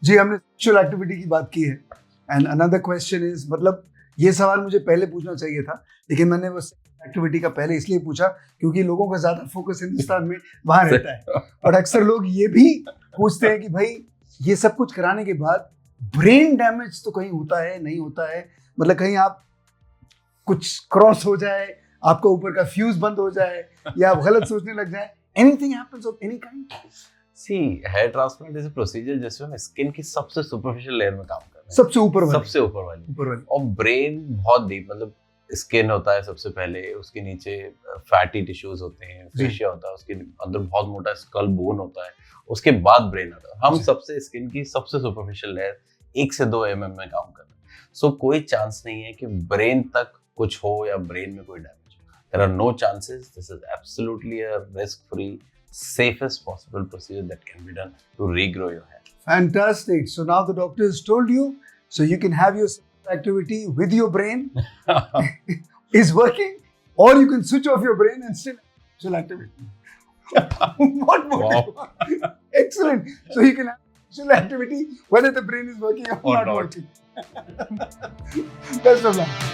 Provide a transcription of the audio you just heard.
जी हमने sexual activity की बात की है एंड अनदर क्वेश्चन इज, मतलब ये सवाल मुझे पहले पूछना चाहिए था लेकिन मैंने वो एक्टिविटी का पहले इसलिए पूछा क्योंकि लोगों का ज्यादा फोकस हिंदुस्तान में वहां रहता है और अक्सर लोग ये भी पूछते हैं कि भाई ये सब कुछ कराने के बाद ब्रेन डैमेज तो कहीं होता है नहीं होता है, मतलब कहीं आप कुछ क्रॉस हो जाए, आपका ऊपर का फ्यूज बंद हो जाए या आप गलत सोचने लग जाए, anything happens of any kind? See hair transplant is a procedure जिसमें हम स्किन की सबसे सुपरफिशियल लेयर में काम कर रहे हैं, सबसे ऊपर वाली और ब्रेन बहुत डीप, मतलब स्किन होता है सबसे पहले, उसके नीचे फैटी टिश्यूज होते हैं, फेशिया होता है, उसके अंदर बहुत मोटा स्कल बोन होता है, उसके बाद ब्रेन आता है। हम सबसे स्किन की सबसे सुपरफिशियल लेयर 1 से 2 mm में काम कर रहे हैं। सो कोई चांस नहीं है कि ब्रेन तक कुछ हो या ब्रेन में कोई डैमेज हो। There are no chances, this is absolutely a risk free safest possible procedure that can be done to regrow your hair. Fantastic. So now the doctor has told you, so you can have your activity with your brain is working, or you can switch off your brain and still have activity. What more? Wow. Excellent. So you can have sexual activity whether the brain is working or not working. Best of luck.